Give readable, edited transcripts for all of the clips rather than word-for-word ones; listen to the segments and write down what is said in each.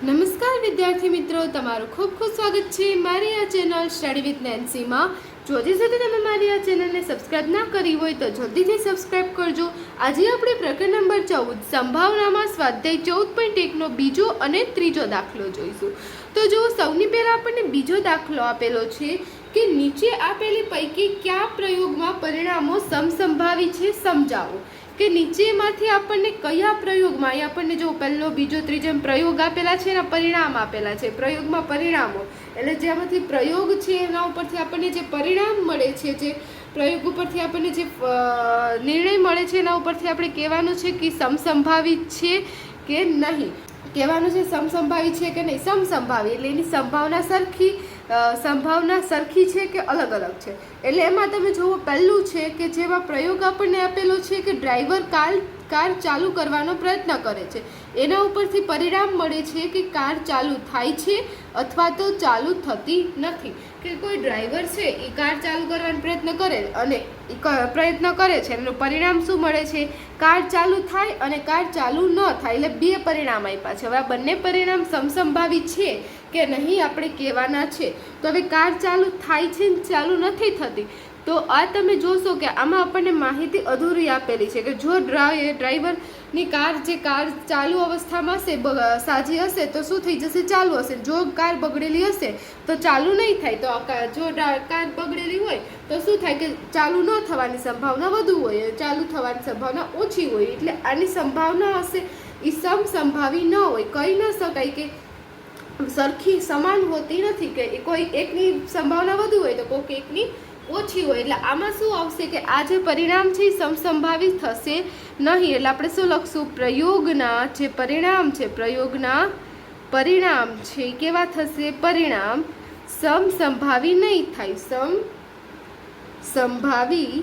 નમસ્કાર વિદ્યાર્થી મિત્રો, તમારું ખૂબ ખૂબ સ્વાગત છે મારી આ ચેનલ સ્ટડી વિથ નેન્સીમાં. જો હજી સુધી તમે મારી આ ચેનલને સબસ્ક્રાઇબ ના કરી હોય તો જલ્દીથી સબસ્ક્રાઇબ કરજો. આજે આપણે પ્રકરણ નંબર 14 સંભાવનામાં સ્વાધ્યાય 14.1નો બીજો અને ત્રીજો દાખલો જોઈશું. તો જો સૌની પહેલાં આપણને બીજો દાખલો આપેલો છે કે નીચે આપેલી પૈકી કયા પ્રયોગમાં પરિણામો સમસંભાવી છે સમજાવો. કે નીચેમાંથી આપણને કયા પ્રયોગમાં, અહીં આપણને જો પહેલો બીજો ત્રીજો પ્રયોગ આપેલા છે એના પરિણામ આપેલા છે. પ્રયોગમાં પરિણામો એટલે જેમાંથી પ્રયોગ છે એના ઉપરથી આપણને જે પરિણામ મળે છે, જે પ્રયોગ ઉપરથી આપણને જે નિર્ણય મળે છે એના ઉપરથી આપણે કહેવાનું છે કે સમસંભાવિત છે કે નહીં. કહેવાનું છે સમસંભાવી છે કે નહીં. સમસંભાવી એટલે એની સંભાવના સરખી છે કે અલગ અલગ છે. એટલે એમાં તમે જુઓ, પહેલું છે કે જેમાં પ્રયોગ આપણને આપેલો છે કે ડ્રાઈવર કાર ચાલુ કરવાનો પ્રયત્ન કરે છે. એના ઉપરથી પરિણામ મળે છે કે કાર ચાલુ થાય છે અથવા તો ચાલુ થતી નથી. કે કોઈ ડ્રાઈવર છે એ કાર ચાલુ કરવાનો પ્રયત્ન કરે અને પ્રયત્ન કરે છે, એનું પરિણામ શું મળે છે? કાર ચાલુ થાય અને કાર ચાલુ ન થાય. એટલે બે પરિણામ આપ્યા છે. હવે આ બંને પરિણામ સમસંભાવી છે કે નહીં આપણે કહેવાના છે. તો હવે કાર ચાલુ થાય છે ને ચાલુ નથી થતી, તો આ તમે જોશો કે આમાં આપણને માહિતી અધૂરી આપેલી છે કે જો ડ્રાઈવરની કાર ચાલુ અવસ્થામાં હશે, સાજી હશે તો શું થઈ જશે? ચાલુ હશે. જો કાર બગડેલી હશે તો ચાલુ નહીં થાય. તો જો કાર બગડેલી હોય તો શું થાય કે ચાલુ ન થવાની સંભાવના વધુ હોય, ચાલુ થવાની સંભાવના ઓછી હોય. એટલે આની સંભાવના હશે એ સમસંભાવી ન હોય. કહી ન શકાય કે સરખી સમાન હોતી નથી, કે કોઈ એકની સંભાવના વધુ હોય તો કોઈક એકની ઓછી હોય. એટલે આમાં શું આવશે કે આ જે પરિણામ છે એ સમસંભાવી થશે નહીં. એટલે આપણે શું લખશું? પ્રયોગના જે પરિણામ છે, પ્રયોગના પરિણામ છે કેવા થશે? પરિણામ સમસંભાવી નહીં થાય, સમસંભાવી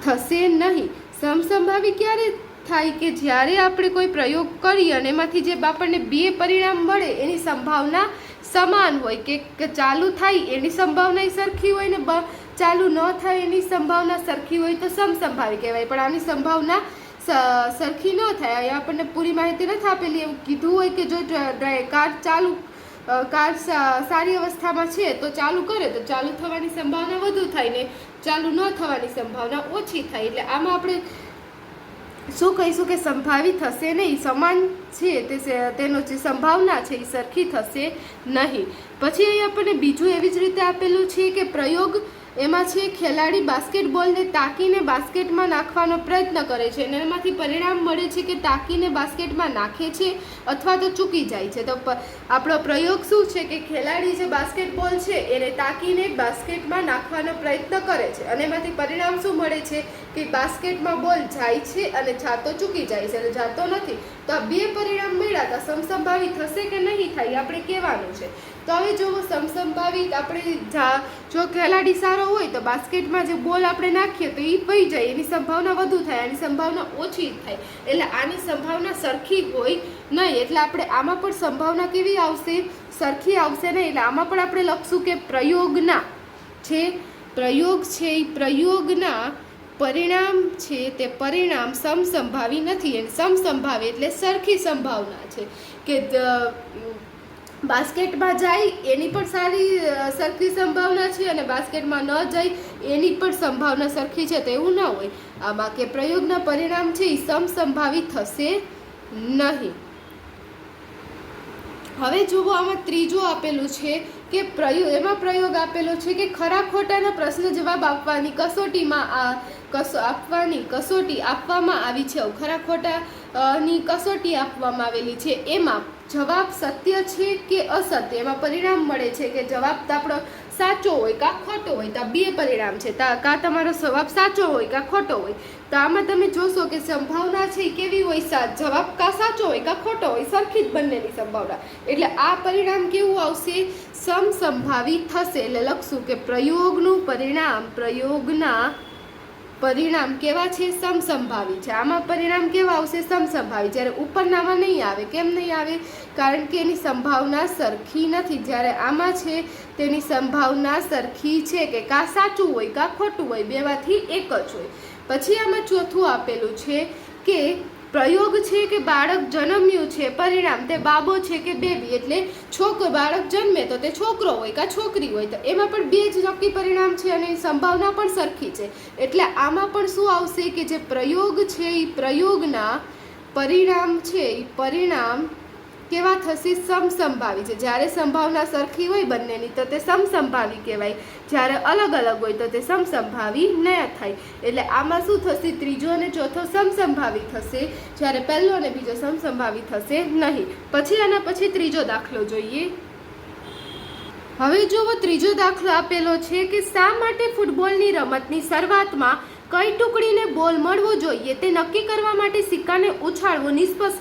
થશે નહીં. સમસંભાવી ક્યારે થાય? કે જ્યારે આપણે કોઈ પ્રયોગ કરીએ અને એમાંથી જે આપણને બે પરિણામ મળે એની સંભાવના સમાન હોય, કે ચાલુ થાય એની સંભાવના સરખી હોય ને ચાલુ ન થાય એની સંભાવના સરખી હોય તો સમસંભાવી કહેવાય. પણ આની સંભાવના સરખી ન થાય, આપણને પૂરી માહિતી નથી આપેલી. એવું કીધું હોય કે જો કાર સારી અવસ્થામાં છે તો ચાલુ કરે તો ચાલુ થવાની સંભાવના વધુ થાય ને ચાલુ ન થવાની સંભાવના ઓછી થાય. એટલે આમાં આપણે શું કહીશું કે સંભાવી થશે નહીં, સમાન છે તેનો જે સંભાવના છે એ સરખી થશે નહીં. પછી અહીં આપણને બીજું એવી જ રીતે આપેલું છે કે પ્રયોગ એમાં છે ખેલાડી બાસ્કેટબોલને તાકીને બાસ્કેટમાં નાખવાનો પ્રયત્ન કરે છે અને એમાંથી પરિણામ મળે છે કે તાકીને બાસ્કેટમાં નાખે છે અથવા તો ચૂકી જાય છે. તો આપણો પ્રયોગ શું છે કે ખેલાડી જે બાસ્કેટબોલ છે એને તાકીને બાસ્કેટમાં નાખવાનો પ્રયત્ન કરે છે અને એમાંથી પરિણામ શું મળે છે કે બાસ્કેટમાં બોલ જાય છે અને જાતો ચૂકી જાય છે, એટલે જાતો નથી. તો આ બે પરિણામ મળ્યા તો સમસંભાવી થશે કે નહીં થાય આપણે કહેવાનું છે. તો હવે જો સમસંભાવી આપણે જો ખેલાડી સારો હોય તો બાસ્કેટમાં જે બોલ આપણે નાખીએ તો એ પડી જાય, એની સંભાવના વધુ થાય, આની સંભાવના ઓછી થાય. એટલે આની સંભાવના સરખી હોય નહીં. એટલે આપણે આમાં પણ સંભાવના કેવી આવશે? સરખી આવશે નહીં. એટલે આમાં પણ આપણે લખશું કે પ્રયોગના છે, પ્રયોગ છે એ પ્રયોગના પરિણામ છે તે પરિણામ સમસંભાવી નથી. અને સમસંભાવી એટલે સરખી સંભાવના છે કે બાસ્કેટમાં જાય એની પણ સરખી સંભાવના છે અને બાસ્કેટમાં ન જાય એની પણ સંભાવના સરખી છે. તો એવું ન હોય આમાં કે પ્રયોગના પરિણામ છે એ સમસંભાવી થશે નહીં. હવે જુઓ, આમાં ત્રીજું આપેલું છે કે એમાં પ્રયોગ આપેલો છે કે ખરા ખોટાના પ્રશ્ન જવાબ આપવાની કસોટી આપવામાં આવી છે. ખરા ખોટાની કસોટી આપવામાં આવેલી છે. એમાં જવાબ સત્ય છે કે અસત્ય, એમાં પરિણામ મળે છે કે જવાબ આપણો સાચો હોય કાં ખોટો હોય. તો બે પરિણામ છે, કાં તમારો જવાબ સાચો હોય કાં ખોટો હોય. તો આમાં તમે જોશો કે સંભાવના છે કેવી હોય? જવાબ કાં સાચો હોય કાં ખોટો હોય, સરખી જ બંનેની સંભાવના. એટલે આ પરિણામ કેવું આવશે? સમસંભાવી થશે. એટલે લખશું કે પ્રયોગના પરિણામ કેવા છે? સમસંભાવી છે. આમાં પરિણામ કેવા આવશે? સમસંભાવી. જ્યારે ઉપરનામાં નહીં આવે. કેમ નહીં આવે? કારણ કે એની સંભાવના સરખી નથી. જ્યારે આમાં છે તેની સંભાવના સરખી છે કે કાં સાચું હોય કાં ખોટું હોય, બેમાંથી એક જ હોય. પછી આમાં ચોથું આપેલું છે કે પ્રયોગ છે કે બાળક જન્મ્યું છે, પરિણામ તે બાબો છે કે બેબી, એટલે બાળક જન્મે તો તે છોકરો હોય કે છોકરી હોય, તો એમાં પણ બે જ નક્કી પરિણામ છે અને સંભાવના પણ સરખી છે. એટલે આમાં પણ શું આવશે કે જે પ્રયોગ છે એ પ્રયોગના પરિણામ છે એ પરિણામ કેવા થશે? સમસંભાવી છે. જ્યારે સંભાવના સરખી હોય બંનેની તો તે સમસંભાવી કહેવાય, જ્યારે અલગ અલગ હોય તો તે સમસંભાવી ન થાય. એટલે આમાં શું થશે? ત્રીજો અને ચોથો સમસંભાવી થશે, જ્યારે પહેલો અને બીજો સમસંભાવી થશે નહીં. પછી આના પછી ત્રીજો દાખલો જોઈએ. હવે જુઓ, ત્રીજો દાખલો આપેલો છે કે શા માટે ફૂટબોલની રમતની શરૂઆતમાં કઈ ટુકડીને બોલ મળવો જોઈએ તે નક્કી કરવા માટે સિક્કાને ઉછાળવો નિષ્પક્ષ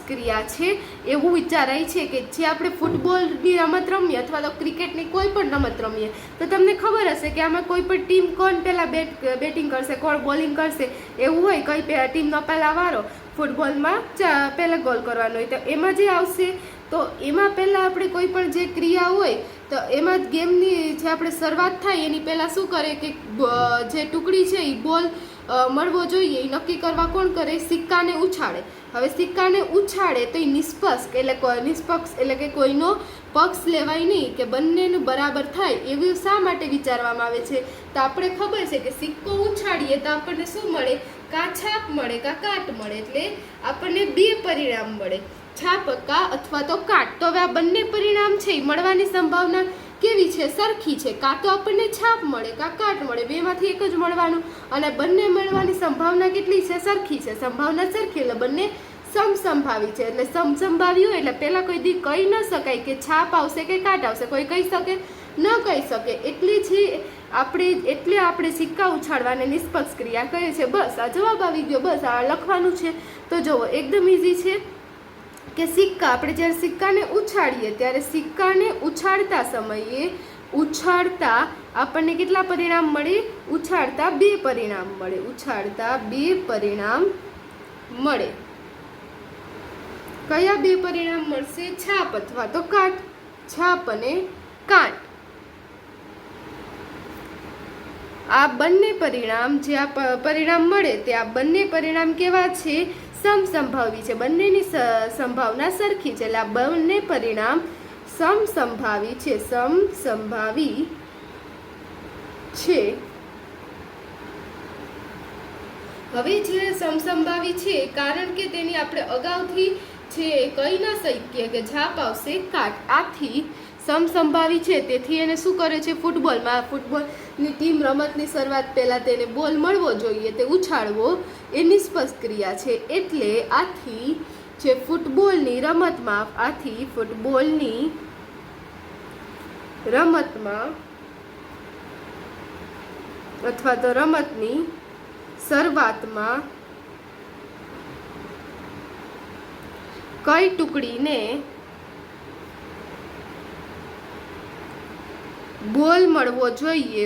ક્રિયા છે. એવું વિચારાય છે કે જે આપણે ફૂટબોલની રમત રમીએ અથવા તો ક્રિકેટની કોઈ પણ રમત રમીએ તો તમને ખબર હશે કે આમાં કોઈ પણ ટીમ કોણ પહેલાં બેટિંગ કરશે, કોણ બોલિંગ કરશે, એવું હોય. કઈ ટીમનો પહેલાં વારો ફૂટબોલમાં પહેલાં ગોલ કરવાનો હોય તો એમાં જે આવશે તો એમાં પહેલાં આપણે કોઈ પણ જે ક્રિયા હોય તો એમાં ગેમની જે આપણે શરૂઆત થાય એની પહેલાં શું કરે કે જે ટુકડી છે એ બોલ મળવો જોઈએ એ નક્કી કરવા કોણ કરે? સિક્કાને ઉછાળે. હવે સિક્કાને ઉછાળે તો એ નિષ્પક્ષ એટલે કે કોઈનો પક્ષ લેવાય નહીં, કે બંનેનું બરાબર થાય એવું શા માટે વિચારવામાં આવે છે? તો આપણે ખબર છે કે સિક્કો ઉછાળીએ તો આપણને શું મળે? કાં છાપ મળે કાં કાટ મળે. એટલે આપણને બે પરિણામ મળે, છાપ કા અથવા તો કાટ. તો હવે આ બંને પરિણામ છે મળવાની સંભાવના કેવી છે? સરખી છે. કાં તો આપણને છાપ મળે કાં કાટ મળે, બેમાંથી એક જ મળવાનું. અને બંને મળવાની સંભાવના કેટલી છે? સરખી છે. સંભાવના સરખી એટલે બંને સમસંભાવી છે. એટલે સમસંભાવી હોય એટલે પહેલાં કોઈ દી કહી ન શકાય કે છાપ આવશે કે કાટ આવશે, કોઈ કહી શકે? ન કહી શકે. એટલે આપણે સિક્કા ઉછાળવાને નિષ્પક્ષ ક્રિયા કહે છે. બસ આ જવાબ આવી ગયો, બસ આ લખવાનું છે. તો જુઓ, એકદમ ઇઝી છે કે સિક્કા, આપણે જ્યારે સિક્કાને ઉછાળીએ ત્યારે સિક્કાને ઉછાળતા સમયે આપણને કેટલા પરિણામ મળે? ઉછાળતા બે પરિણામ મળે. ઉછાળતા બે પરિણામ મળે. કયા બે પરિણામ મળશે? છાપ અથવા તો કાટ. છાપ અને કાટ. આ બંને પરિણામ જે આ પરિણામ મળે તે આ બંને પરિણામ કેવા છે? સમસંભાવી છે. બંનેની સંભાવના સરખી છે. એટલે આ બંને પરિણામ સમસંભાવી છે. સમસંભાવી છે. હવે જે સમસંભાવી છે કારણ કે તેની આપણે અગાઉથી છે કહી ના શકીએ કે છાપ આવશે કાટ. આથી સમસંભાવી છે તેથી એને શું કરે છે? ફૂટબોલની ટીમ રમતની શરૂઆત પહેલાં તેને બોલ મળવો જોઈએ, તે ઉછાળવો એ નિષ્પક્ષ ક્રિયા છે. એટલે આથી જે ફૂટબોલની રમતમાં અથવા તો રમતની શરૂઆતમાં કઈ ટુકડીને બોલ મળવો જોઈએ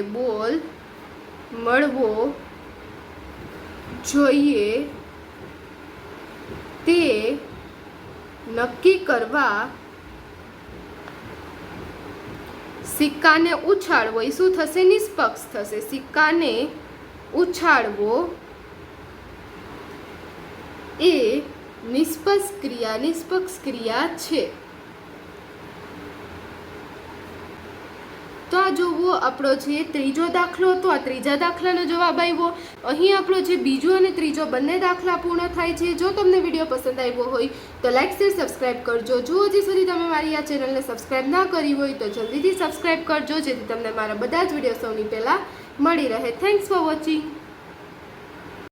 તે નક્કી કરવા સિક્કાને ઉછાળવો એ શું થશે? નિષ્પક્ષ થશે. સિક્કાને ઉછાળવો એ નિષ્પક્ષ ક્રિયા છે. તો આ જોવો આપણો જે ત્રીજો દાખલો હતો, આ ત્રીજા દાખલાનો જવાબ આવ્યો. અહીં આપણો જે બીજો અને ત્રીજો બંને દાખલા પૂર્ણ થાય છે. જો તમને વિડીયો પસંદ આવ્યો હોય તો લાઈક શેર સબસ્ક્રાઈબ કરજો. જો હજી સુધી તમે મારી આ ચેનલને સબસ્ક્રાઈબ ના કરી હોય તો જલ્દીથી સબસ્ક્રાઈબ કરજો, જેથી તમને મારા બધા જ વિડીયો સૌની પહેલાં મળી રહે. Thanks for watching.